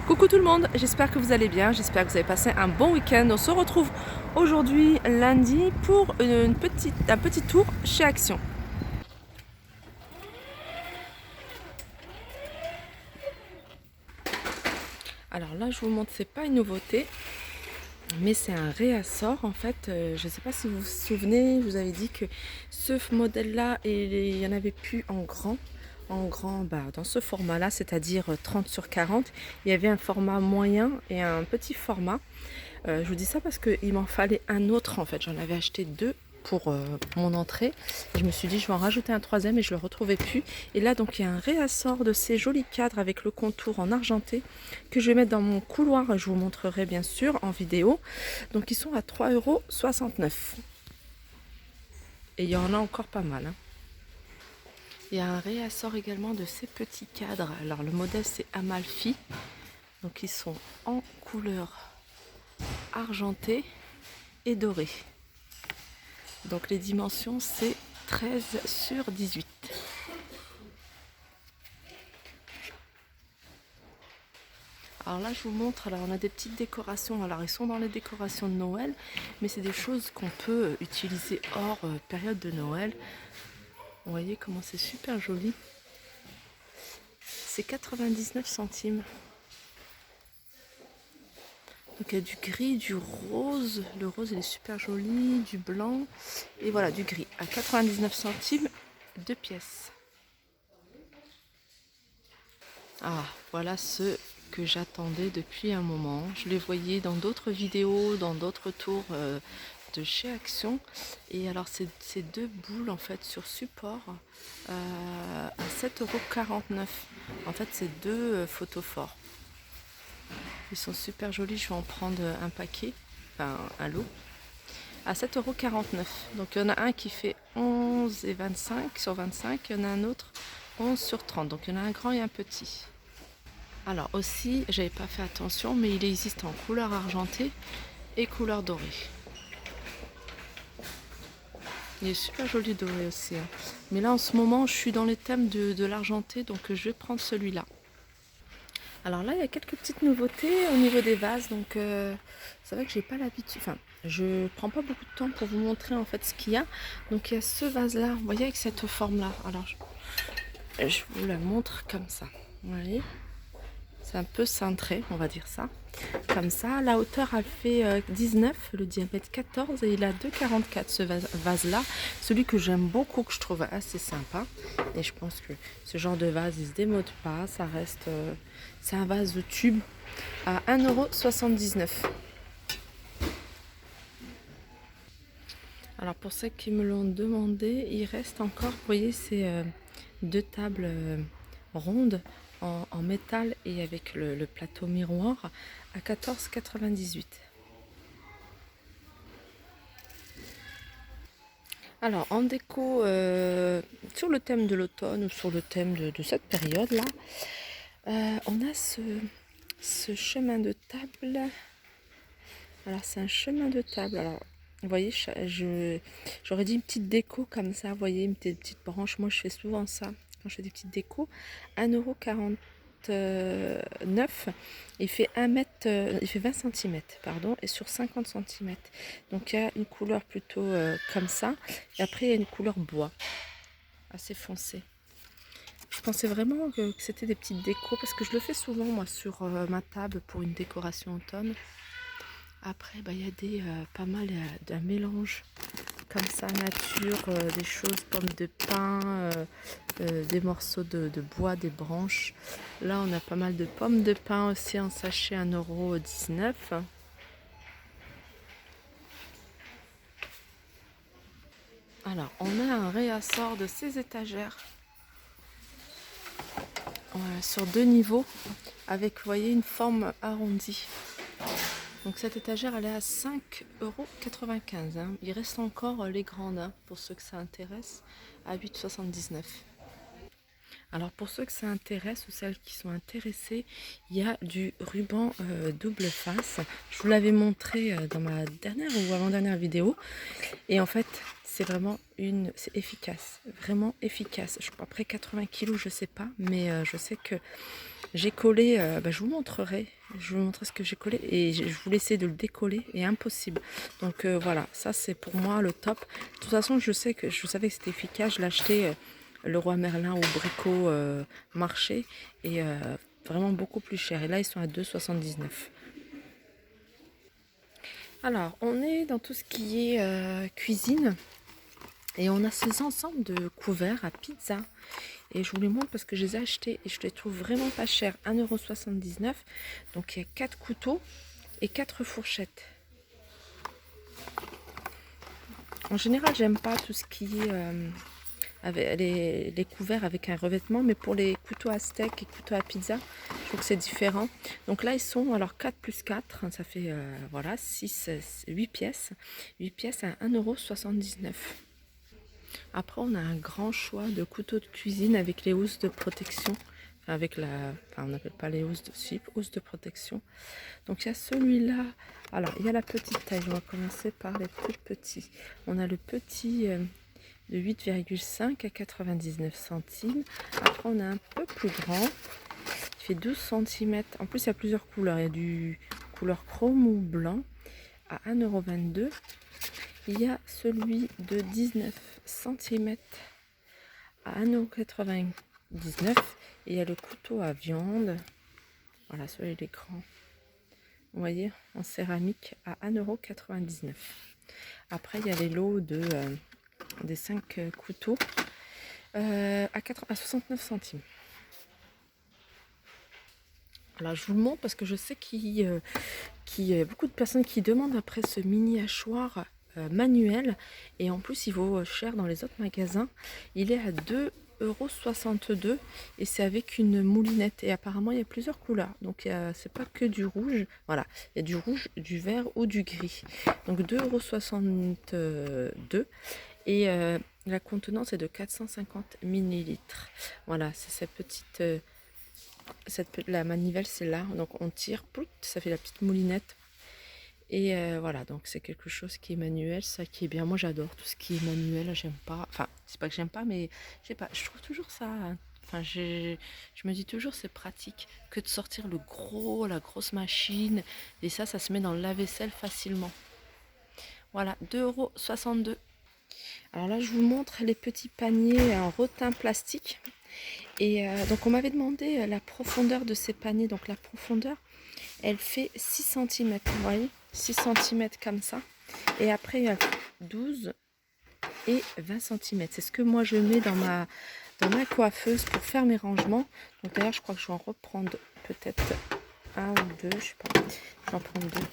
Coucou tout le monde, j'espère que vous allez bien, j'espère que vous avez passé un bon week-end. On se retrouve aujourd'hui lundi pour un petit tour chez Action. Alors là je vous montre, c'est pas une nouveauté, mais c'est un réassort en fait. Je ne sais pas si vous vous souvenez, je vous avais dit que ce modèle là, il n'y en avait plus en grand. Dans ce format là, c'est-à-dire 30 sur 40, il y avait un format moyen et un petit format. Je vous dis ça parce qu'il m'en fallait un autre en fait, j'en avais acheté deux pour mon entrée et je me suis dit je vais en rajouter un troisième et je le retrouvais plus. Et là donc il y a un réassort de ces jolis cadres avec le contour en argenté que je vais mettre dans mon couloir et je vous montrerai bien sûr en vidéo. Donc ils sont à 3,69 €. Et il y en a encore pas mal, hein. Il y a un réassort également de ces petits cadres. Alors le modèle c'est Amalfi. Donc ils sont en couleur argentée et dorée. Donc les dimensions c'est 13 sur 18. Alors là je vous montre, alors on a des petites décorations, alors ils sont dans les décorations de Noël, mais c'est des choses qu'on peut utiliser hors période de Noël. Vous voyez comment c'est super joli. C'est 99 centimes. Donc il y a du gris, du rose, le rose il est super joli, du blanc et voilà du gris à 99 centimes, 2 pièces. Ah, voilà ce que j'attendais depuis un moment. Je les voyais dans d'autres vidéos, dans d'autres tours de chez Action. Et alors ces deux boules en fait sur support à 7,49 €. En fait c'est deux photophores. Ils sont super jolis, je vais en prendre un paquet, enfin un lot, à 7,49 €. Donc il y en a un qui fait 11,25 sur 25, il y en a un autre 11 sur 30. Donc il y en a un grand et un petit. Alors aussi, j'avais pas fait attention, mais il existe en couleur argentée et couleur dorée. Il est super joli doré aussi, hein. Mais là en ce moment, je suis dans les thèmes de l'argenté, donc je vais prendre celui-là. Alors là, il y a quelques petites nouveautés au niveau des vases, donc c'est vrai que j'ai pas l'habitude. Enfin, je prends pas beaucoup de temps pour vous montrer en fait ce qu'il y a. Donc il y a ce vase-là, vous voyez, avec cette forme-là. Alors je vous la montre comme ça. Vous voyez, c'est un peu cintré, on va dire ça. Comme ça, la hauteur elle fait 19, le diamètre 14 et il a 2,44 ce vase-là. Celui que j'aime beaucoup, que je trouve assez sympa. Et je pense que ce genre de vase, il se démode pas. Ça reste, c'est un vase de tube à 1,79 €. Alors pour ceux qui me l'ont demandé, il reste encore, vous voyez, ces deux tables rondes en métal et avec le plateau miroir à 14,98 €. Alors en déco, sur le thème de l'automne ou sur le thème de cette période-là, on a ce chemin de table. Alors c'est un chemin de table. Alors vous voyez, j'aurais dit une petite déco comme ça, vous voyez, une petite branche. Moi je fais souvent ça quand je fais des petites décos. 1,49 €. Il fait 1 mètre, il fait 20 cm, pardon, et sur 50 cm. Donc il y a une couleur plutôt comme ça. Et après il y a une couleur bois, assez foncée. Je pensais vraiment que c'était des petites décos parce que je le fais souvent moi sur ma table pour une décoration automne. Après, il y a pas mal d'un mélange comme ça, nature, des choses, pommes de pin, des morceaux de bois, des branches. Là, on a pas mal de pommes de pin aussi en sachet 1,19 €. Alors, on a un réassort de ces étagères sur deux niveaux avec, vous voyez, une forme arrondie. Donc cette étagère elle est à 5,95 €, hein. Il reste encore les grandes, hein, pour ceux que ça intéresse, à 8,79 €. Alors pour ceux que ça intéresse ou celles qui sont intéressées, il y a du ruban double face. Je vous l'avais montré dans ma dernière ou avant-dernière vidéo. Et en fait c'est vraiment c'est efficace, vraiment efficace. Je crois après 80 kg, je sais pas, mais je sais que J'ai collé, je vous montrerai. Je vous montrerai ce que j'ai collé et je voulais essayer de le décoller et impossible. Donc voilà, ça c'est pour moi le top. De toute façon, je savais que c'était efficace. Je l'ai acheté le Roi Merlin au Brico marché et vraiment beaucoup plus cher. Et là, ils sont à 2,79. Alors, on est dans tout ce qui est cuisine et on a ces ensembles de couverts à pizza. Et je vous les montre parce que je les ai achetés et je les trouve vraiment pas chers, 1,79 €. Donc il y a 4 couteaux et 4 fourchettes. En général, j'aime pas tout ce qui est avec les couverts avec un revêtement, mais pour les couteaux à steak et couteaux à pizza, je trouve que c'est différent. Donc là, ils sont alors 4 plus 4, ça fait voilà 8 pièces. 8 pièces à 1,79 €. Après, on a un grand choix de couteaux de cuisine avec les housses de protection. Avec on n'appelle pas les housses de slip, housses de protection. Donc il y a celui-là. Alors, il y a la petite taille. On va commencer par les plus petits. On a le petit de 8,5 à 99 centimes. Après, on a un peu plus grand. Il fait 12 cm. En plus, il y a plusieurs couleurs. Il y a du couleur chrome ou blanc à 1,22 €. Il y a celui de 19 cm à 1,99 €. Et il y a le couteau à viande. Voilà, celui-là il est grand. Vous voyez, en céramique à 1,99 €. Après, il y a les lots des 5 couteaux à 69 centimes. Alors, je vous le montre parce que je sais qu'il y a beaucoup de personnes qui demandent après ce mini hachoir manuel. Et en plus, il vaut cher dans les autres magasins. Il est à 2,62 € et c'est avec une moulinette. Et apparemment, il y a plusieurs couleurs. Donc, c'est pas que du rouge. Voilà, il y a du rouge, du vert ou du gris. Donc, 2,62 € et la contenance est de 450 millilitres. Voilà, c'est cette petite... la manivelle, c'est là. Donc, on tire, plout, ça fait la petite moulinette. Et voilà, donc c'est quelque chose qui est manuel, ça qui est bien. Moi j'adore tout ce qui est manuel, j'aime pas, enfin c'est pas que j'aime pas, mais je sais pas, je trouve toujours ça, enfin je me dis toujours c'est pratique que de sortir la grosse machine, et ça se met dans le lave-vaisselle facilement. Voilà, 2,62 €. Alors là je vous montre les petits paniers en rotin plastique. Et donc on m'avait demandé la profondeur de ces paniers, donc la profondeur elle fait 6 cm, vous voyez, 6 cm comme ça. Et après, il y a 12 et 20 cm. C'est ce que moi je mets dans ma coiffeuse pour faire mes rangements. Donc d'ailleurs, je crois que je vais en reprendre peut-être un ou deux, je sais pas. Je vais en prendre deux.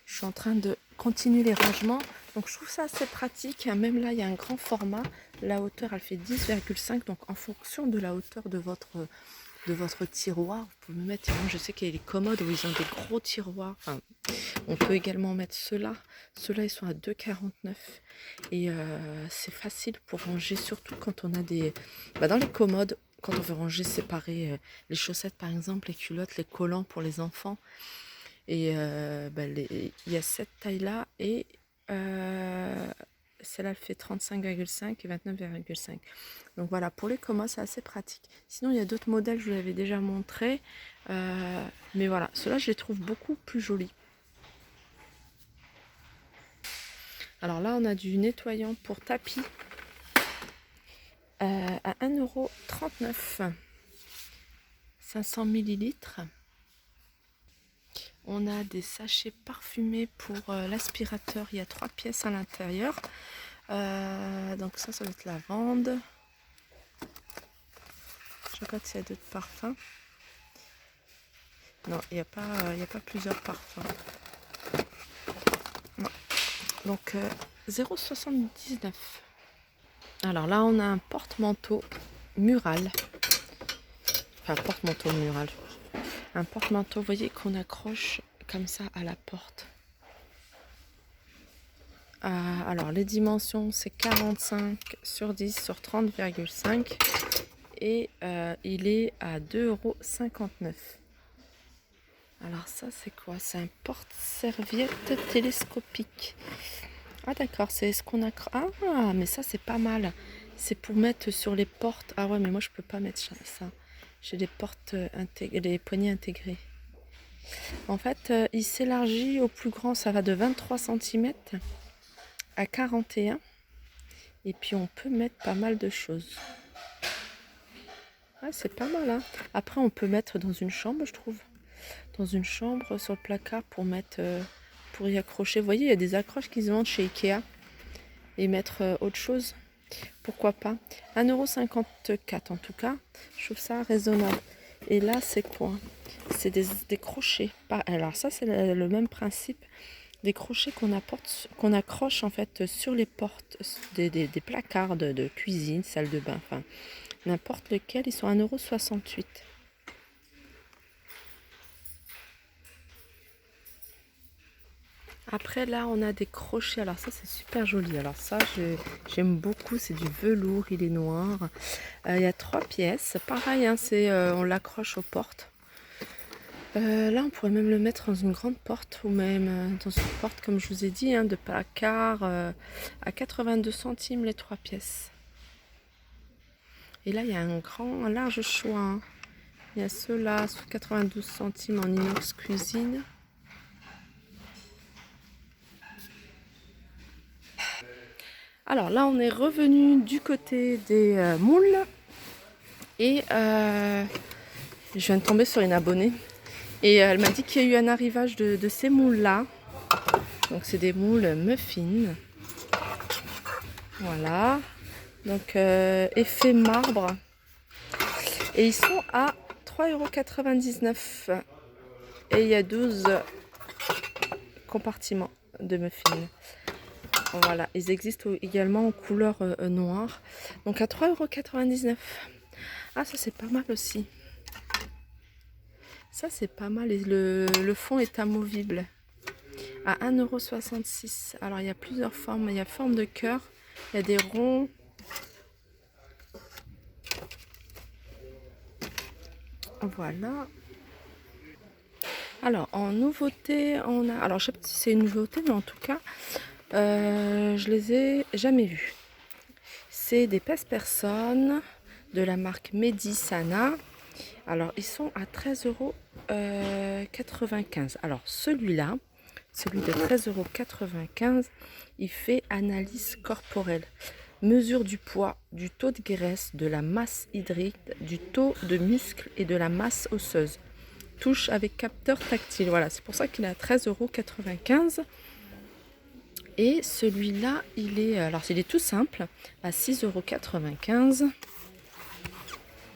Je suis en train de continuer les rangements. Donc je trouve ça assez pratique. Même là, il y a un grand format. La hauteur, elle fait 10,5. Donc en fonction de la hauteur de votre tiroir, vous pouvez mettre, moi je sais qu'il y a les commodes où ils ont des gros tiroirs, enfin, on peut également mettre ceux-là ils sont à 2,49 et c'est facile pour ranger, surtout quand on a dans les commodes, quand on veut ranger, séparer les chaussettes par exemple, les culottes, les collants pour les enfants, et il y a cette taille là et celle-là elle fait 35,5 et 29,5. Donc voilà, pour les commodes c'est assez pratique. Sinon il y a d'autres modèles, je vous l'avais déjà montré, mais voilà, ceux-là je les trouve beaucoup plus jolis. Alors là on a du nettoyant pour tapis à 1,39 €, 500 millilitres. On a des sachets parfumés pour l'aspirateur. Il y a 3 pièces à l'intérieur. Donc ça doit être lavande. Je regarde s'il y a d'autres parfums. Non, il n'y a pas plusieurs parfums. Non. Donc 0,79 €. Alors là, on a un porte-manteau mural. Enfin, porte-manteau mural. Un porte-manteau, vous voyez, qu'on accroche comme ça à la porte. Alors les dimensions c'est 45 sur 10 sur 30,5 et il est à 2,59 €. Alors ça c'est quoi? C'est un porte-serviette télescopique. Ah d'accord, c'est ce qu'on a... Ah mais ça c'est pas mal. C'est pour mettre sur les portes. Ah ouais mais moi je peux pas mettre ça. J'ai les portes les poignées intégrées. En fait, il s'élargit au plus grand, ça va de 23 cm à 41. Et puis on peut mettre pas mal de choses. Ouais, c'est pas mal, hein. Après, on peut mettre dans une chambre, je trouve. Dans une chambre, sur le placard, pour mettre, pour y accrocher. Vous voyez, il y a des accroches qui se vendent chez Ikea. Et mettre autre chose. Pourquoi pas. 1,54 € en tout cas. Je trouve ça raisonnable. Et là, c'est quoi? C'est des crochets. Alors ça, c'est le même principe. Des crochets qu'on accroche en fait sur les portes des placards de cuisine, salle de bain, enfin n'importe lequel. Ils sont 1,68 €. Après là on a des crochets, alors ça c'est super joli, alors ça j'aime beaucoup, c'est du velours, il est noir. Il y a 3 pièces, pareil hein, on l'accroche aux portes. Là on pourrait même le mettre dans une grande porte ou même dans une porte comme je vous ai dit hein, de placard à 82 centimes les 3 pièces. Et là il y a un large choix hein. Il y a ceux-là sur 92 centimes en inox cuisine. Alors là, on est revenu du côté des moules et je viens de tomber sur une abonnée et elle m'a dit qu'il y a eu un arrivage de ces moules-là. Donc c'est des moules muffins. Voilà. Donc effet marbre. Et ils sont à 3,99 €. Et il y a 12 compartiments de muffins. Voilà, ils existent également en couleur noire. Donc à 3,99 €. Ah, ça c'est pas mal aussi. Ça c'est pas mal. Et le fond est amovible. À 1,66 €. Alors il y a plusieurs formes. Il y a forme de cœur. Il y a des ronds. Voilà. Alors en nouveauté, on a... Alors je sais pas si c'est une nouveauté, mais en tout cas, je les ai jamais vus. C'est des pèse-personnes de la marque Medisana. Alors ils sont à 13,95 €. Alors celui-là, celui de 13,95 €, il fait analyse corporelle. Mesure du poids, du taux de graisse, de la masse hydrique, du taux de muscle et de la masse osseuse. Touche avec capteur tactile. Voilà, c'est pour ça qu'il est à 13,95 €. Et celui-là, il est tout simple, à 6,95 €.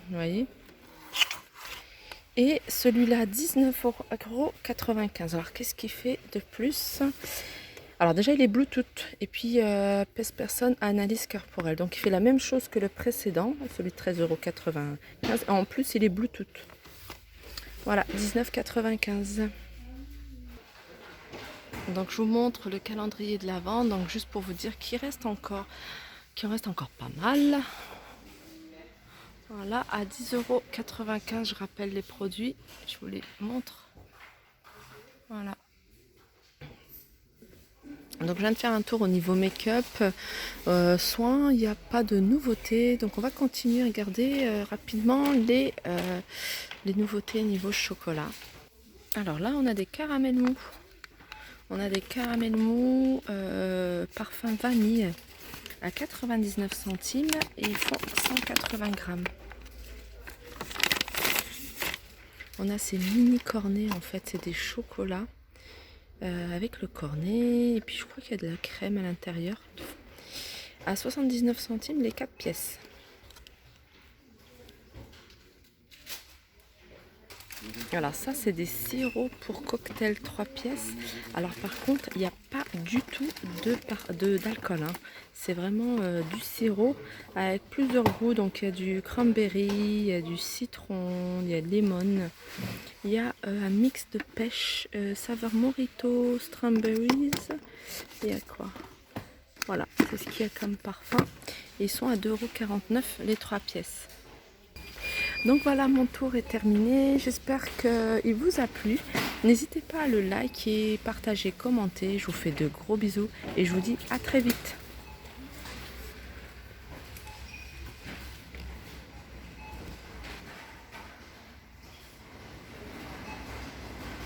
Vous voyez. Et celui-là, 19,95 €. Alors, qu'est-ce qu'il fait de plus? Alors déjà, il est Bluetooth. Et puis, pèse-personne analyse corporelle. Donc, il fait la même chose que le précédent, celui de 13,95 €. En plus, il est Bluetooth. Voilà, 19,95 €. Donc je vous montre le calendrier de l'Avent, donc juste pour vous dire qu'il en reste encore pas mal. Voilà, à 10,95 €, je rappelle les produits, je vous les montre. Voilà. Donc je viens de faire un tour au niveau make-up, soins, il n'y a pas de nouveautés, donc on va continuer à regarder rapidement les nouveautés niveau chocolat. Alors là on a des caramels mous. On a des caramels mous parfum vanille à 99 centimes et ils font 180 grammes. On a ces mini cornets, en fait, c'est des chocolats avec le cornet. Et puis je crois qu'il y a de la crème à l'intérieur. À 79 centimes les 4 pièces. Alors ça c'est des sirops pour cocktail 3 pièces. Alors par contre il n'y a pas du tout d'alcool hein. C'est vraiment du sirop avec plusieurs goûts. Donc il y a du cranberry, il y a du citron, il y a de lemon. Il y a un mix de pêche, saveur mojito, strawberries. Il y a quoi? Voilà, c'est ce qu'il y a comme parfum. Ils sont à 2,49 € les 3 pièces. Donc voilà, mon tour est terminé. J'espère qu'il vous a plu. N'hésitez pas à le liker, partager, commenter. Je vous fais de gros bisous et je vous dis à très vite.